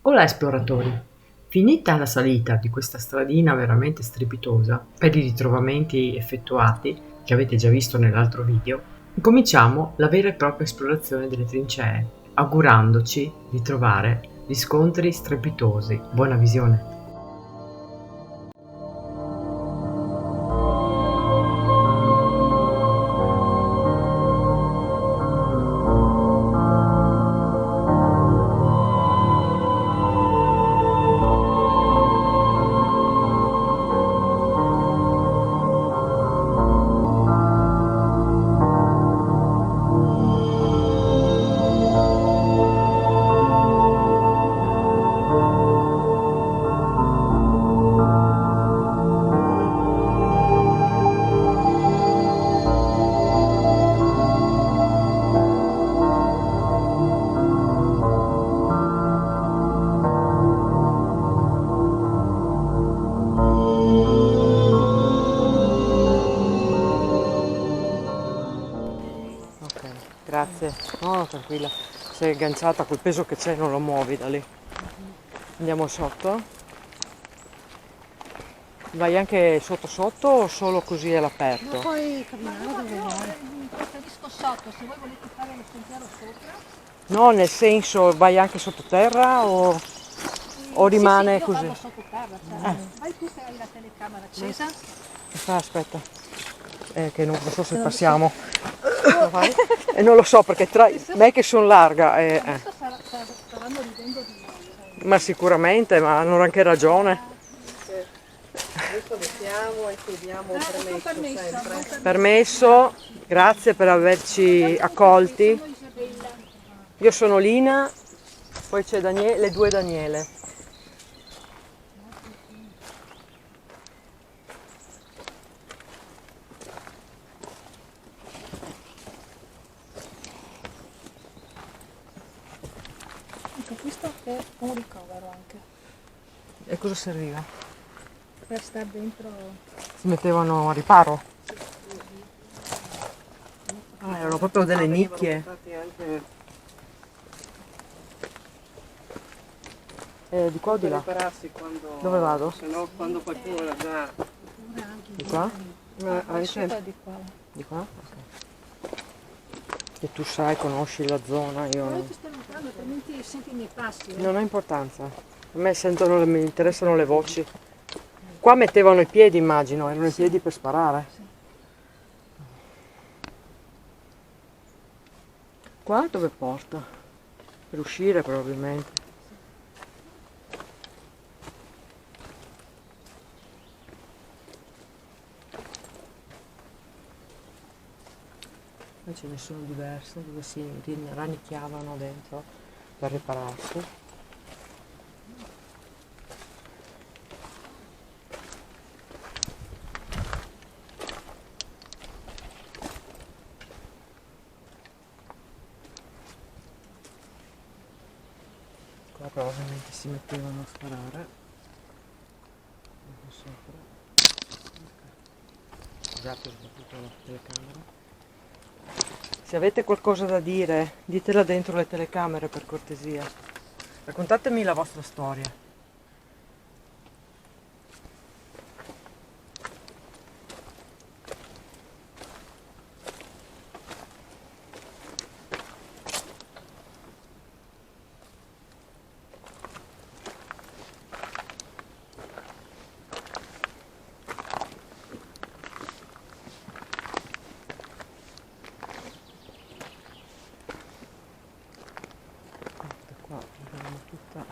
Hola esploratori! Finita la salita di questa stradina veramente strepitosa per i ritrovamenti effettuati, che avete già visto nell'altro video, incominciamo la vera e propria esplorazione delle trincee, augurandoci di trovare riscontri strepitosi. Buona visione! Ok, grazie. No, tranquilla. Sei agganciata, col peso che c'è non lo muovi da lì. Andiamo sotto. Vai anche sotto sotto o solo così Ma all'aperto? puoi camminare dove vuoi. Preferisco sotto, se voi volete fare lo sentiero sopra. No, nel senso vai anche sottoterra o Sì, sì, rimane io così? vado sottoterra, cioè. Vai tu che hai la telecamera accesa. Aspetta, che non so se Non lo so. passiamo. E non lo so perché tra me che sono larga, Adesso staranno ridendo di noi, sai. ma sicuramente, ma hanno anche ragione. Adesso mettiamo e chiediamo un Buon permesso permesso, sempre. buon permesso. Permesso, grazie per averci accolti. Sono Isabella. Io sono Lina, poi c'è le due Daniele. Ecco, questo è un ricovero anche, E cosa serviva? per stare dentro. Si mettevano a riparo? Ah, erano proprio delle Venivano nicchie. portati anche Di qua o di per là? ripararsi quando, Dove vado? se no quando qualcuno era già Di qua? Sopra di qua. Di qua? Ok. E tu sai, conosci la zona, io Però io no. ti sto notando, altrimenti senti i miei passi. Non ha importanza. A me mi interessano le voci. Qua mettevano i piedi, immagino, erano i piedi per sparare. Qua dove porta? Per uscire probabilmente. Poi ce ne sono diverse dove si rannicchiavano dentro per ripararsi. Qua probabilmente si mettevano a sparare. Sopra. Scusate, ho sbattuto la telecamera. Se avete qualcosa da dire, ditela dentro le telecamere per cortesia. Raccontatemi la vostra storia. Da qua abbiamo tutta.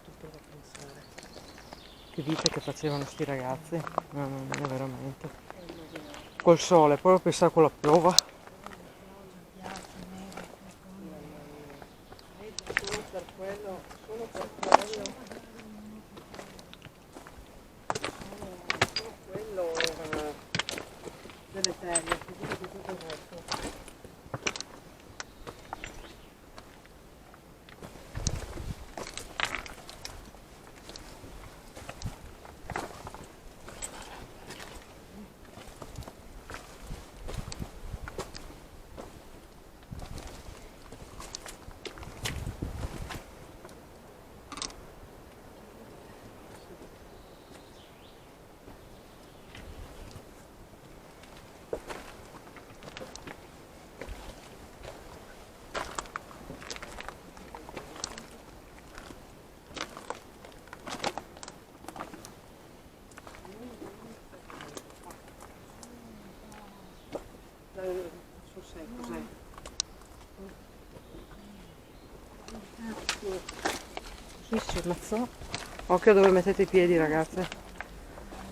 Tutto da pensare. Che vite che facevano sti ragazzi? Mamma mia, veramente. Col sole, proprio pensare con la piova. solo per quello, solo per quello, solo quello era deleterio, figurati tutto il resto. Mazzò. Occhio dove mettete i piedi, ragazze.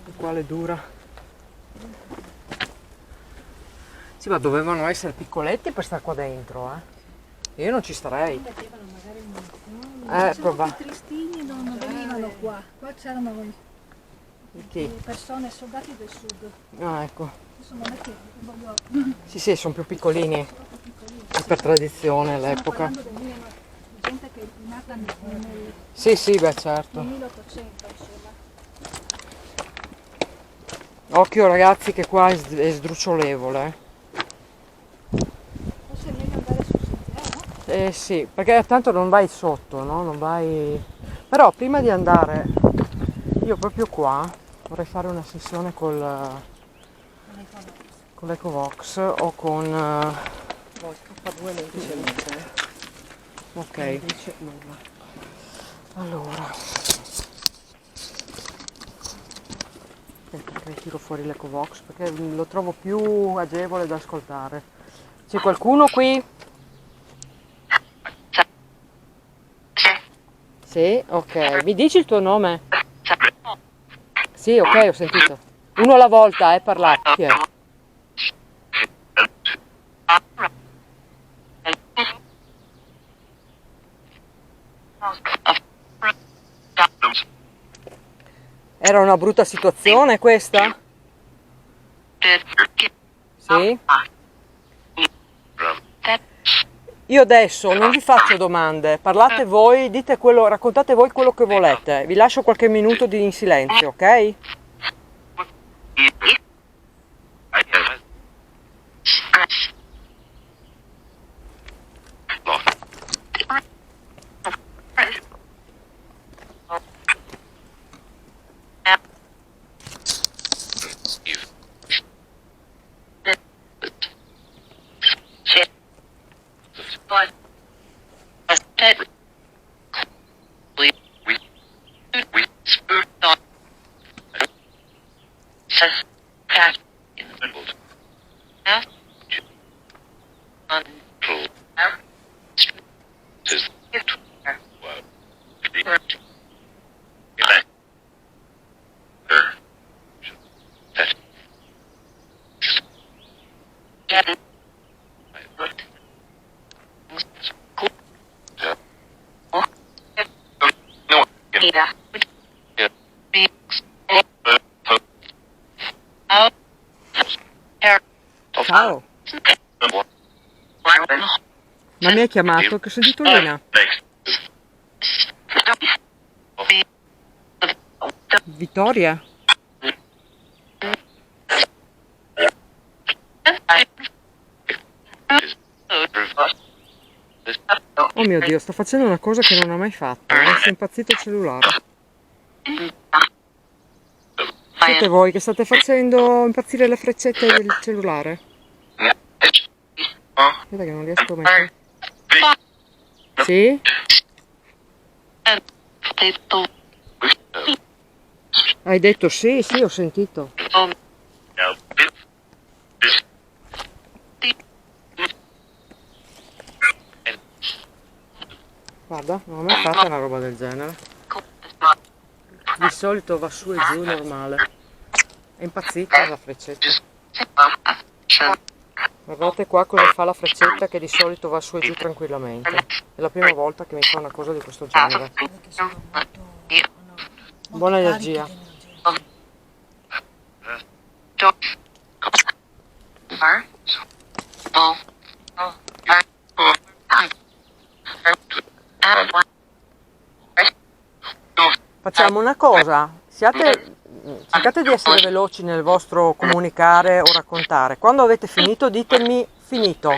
Il quale dura. Sì, ma dovevano essere piccoletti per stare qua dentro, eh. Io non ci starei. Mettevano magari un... Prova. I tristini non venivano qua. Qua c'erano Chi? le persone, soldati del sud. Ah, ecco. Adesso non è che voglio... Sì, sono più piccolini. Troppo piccolini. Per tradizione Stiamo all'epoca. parlando di gente che è nata nel Sì, beh, certo. 1800, insomma. Occhio ragazzi che qua è sdrucciolevole. Forse è meglio andare sul sentiero. Sì, perché tanto non vai sotto, no? Non vai... Però prima di andare, io proprio qua vorrei fare una sessione con l'Ecovox o con... K2 non dice niente. Ok. Non dice nulla. Allora. Perché tiro fuori l'Ecovox perché lo trovo più agevole da ascoltare. C'è qualcuno qui? Sì, ok. Mi dici il tuo nome? Sì, ok, ho sentito. Uno alla volta, parlate. Chi è? Era una brutta situazione questa? Sì? Io adesso non vi faccio domande, parlate voi, dite quello, raccontate voi quello che volete. Vi lascio qualche minuto in silenzio, ok? Ciao. Ma mi hai chiamato che ho sentito Lina. Vittoria? Oh mio Dio, sto facendo una cosa che non ho mai fatto. È impazzito il cellulare. Siete voi che state facendo impazzire le freccette del cellulare? Aspetta che non riesco a mettere. Sì? Hai detto sì, sì, ho sentito. Guarda, non ho mai fatto una roba del genere. Di solito va su e giù normale. È impazzita la freccetta. Guardate qua cosa fa la freccetta che di solito va su e giù tranquillamente. È la prima volta che mi fa una cosa di questo genere. Buona energia. Facciamo una cosa, cercate di essere veloci nel vostro comunicare o raccontare. Quando avete finito ditemi finito.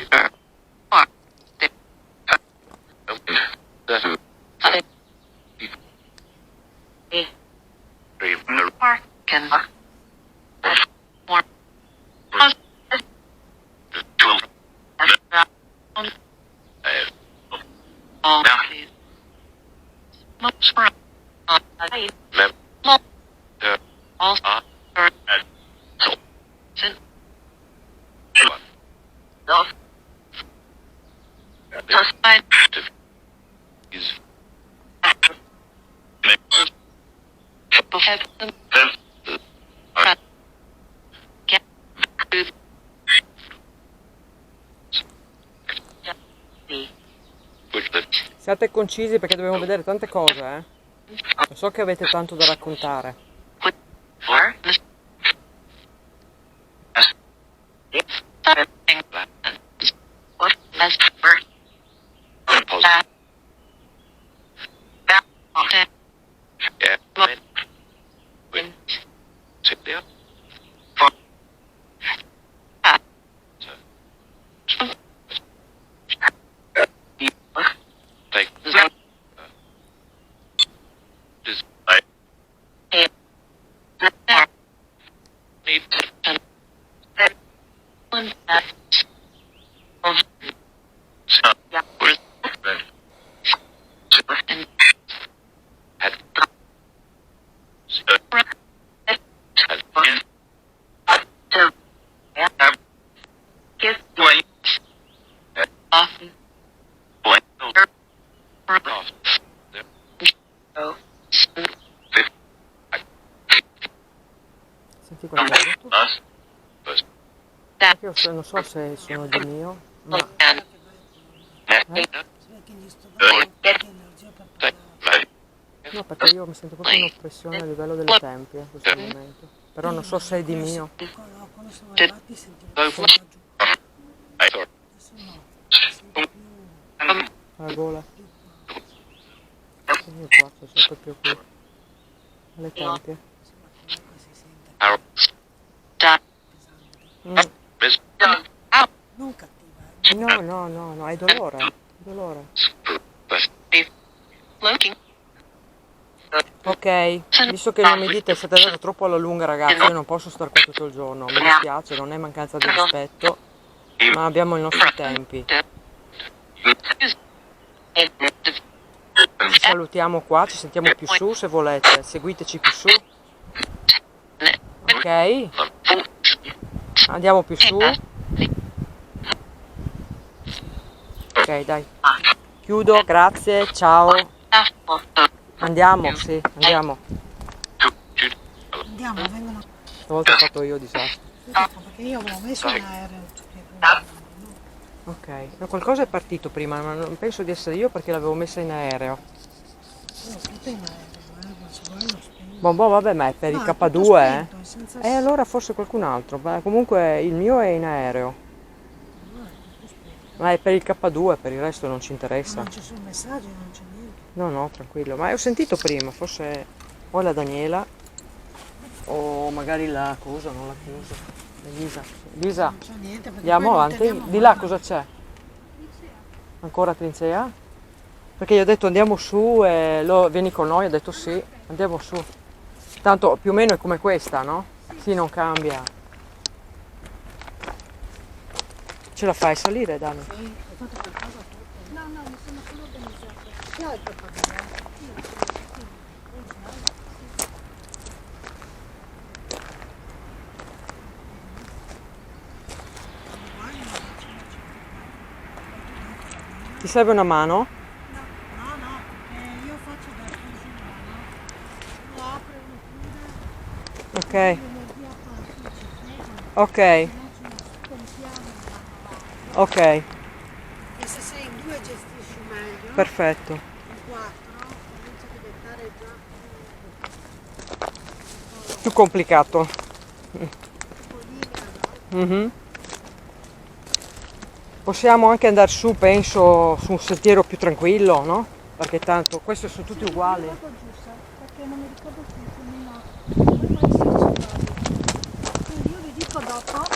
Siate concisi perché dobbiamo vedere tante cose, eh. Lo so che avete tanto da raccontare. Senti qualcosa tu? Perché io non so se sono di mio, ma... No, perché io mi sento proprio un'oppressione a livello delle tempie in questo momento. Però non so se è di mio. Quando siamo arrivati sentivo giù. Adesso no, sento più... La gola. Io qua, sono proprio qui. Le tempie. Comunque si sente pesante. Non cattiva, No, è dolore. È dolore. Ok, visto che non mi dite siete andati troppo alla lunga ragazzi, io non posso stare qua tutto il giorno, mi dispiace, non è mancanza di rispetto, ma abbiamo i nostri tempi. Ci salutiamo qua, ci sentiamo più su se volete, seguiteci più su. Ok? Andiamo più su. Ok, dai. Chiudo, grazie, ciao. Andiamo, sì, andiamo. Andiamo, vengono. Stavolta ho fatto io disastro. Perché io avevo messo in aereo. Ok, no, qualcosa è partito prima, ma non penso di essere io perché l'avevo messa in aereo. Io ho scritto in aereo, ma se vuoi lo spegno. Boh, vabbè, ma è per il No, è tutto K2, spento, è senza- E allora forse qualcun altro. Beh, comunque il mio è in aereo. No, è tutto spento. Ma è per il K2, per il resto non ci interessa. Non ci sono messaggi, non c'è niente. No, tranquillo. Ma ho sentito prima, forse o la Daniela o magari la cosa, non la cosa. Elisa. Elisa, Non c'è niente. Perché andiamo poi non avanti. teniamo Di là mai. cosa c'è? Ancora trincea? Perché gli ho detto andiamo su e vieni con noi, ha detto sì, andiamo su. Tanto più o meno è come questa, no? Sì, non cambia. Ce la fai salire, Dani? Sì, hai fatto qualcosa tu? No, mi sono solo organizzata. Chi ha il papà? Ti serve una mano? No, perché io faccio da cucina, lo apre, lo chiude, Ok, l'energia fa ok, se no ce la compriamo. ok, E se sei in due gestisci meglio, perfetto. in quattro comincia a diventare già Più complicato. piccolina, no? Mhm. Possiamo anche andare su, penso, su un sentiero più tranquillo, no? Perché tanto questi sono tutti uguali. Vado giusto, perché non mi ricordo più come no. Poi mai senso. Quindi io vi dico dopo.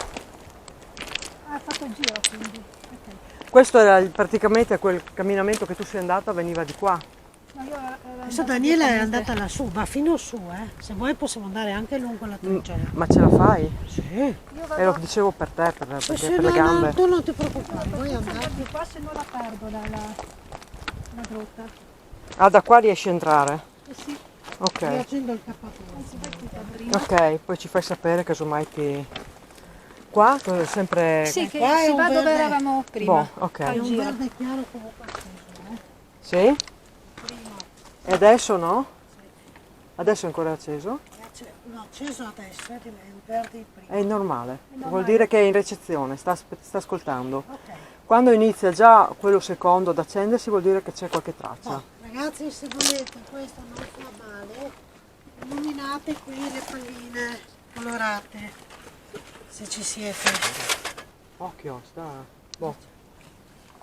Hai fatto il giro quindi. Ok. Questo era praticamente quel camminamento che tu sei andata, veniva di qua. No, io ero Adesso andata Daniela è direttamente- andata lassù, ma fino su, se vuoi possiamo andare anche lungo la trincea. Ma ce la fai? Sì. Io E lo vado dicevo per te, perché Sì, per le gambe. tu non ti preoccupare, vuoi per andare? di qua se no la perdo la grotta. Ah, da qua riesci a entrare? Eh sì, Ok, Riaccendo il K2. anzi vai tutta prima. ok, poi ci fai sapere casomai ti... Qua è sempre... Sì, che Qua è si un va dove verde. eravamo prima. Boh, ok. Al È un giro. verde chiaro comunque acceso, Sì? E adesso no? Adesso è ancora acceso? L'ho acceso adesso, è un verde il primo. È normale. normale. Vuol dire che è in ricezione, sta ascoltando. Ok. Quando inizia già quello secondo ad accendersi vuol dire che c'è qualche traccia. Ragazzi, se volete, questo non fa male, illuminate qui le palline colorate, se ci siete. Occhio, sta. Boh.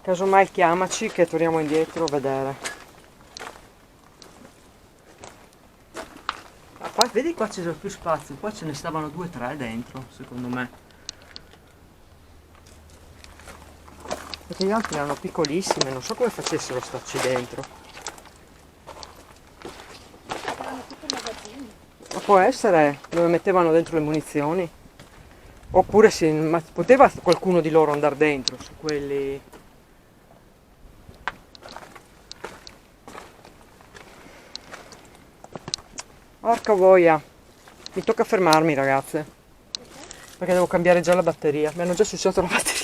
Casomai chiamaci che torniamo indietro a vedere. Ah, qua, vedi qua c'era più spazio, qua ce ne stavano 2 o 3 dentro, secondo me. Perché gli altri erano piccolissime, non so come facessero a starci dentro. Erano tutti magazzini. Ma può essere dove mettevano dentro le munizioni? Oppure ma poteva qualcuno di loro andare dentro su quelli. Porca boia, mi tocca fermarmi ragazze, perché devo cambiare già la batteria, mi hanno già switchato la batteria.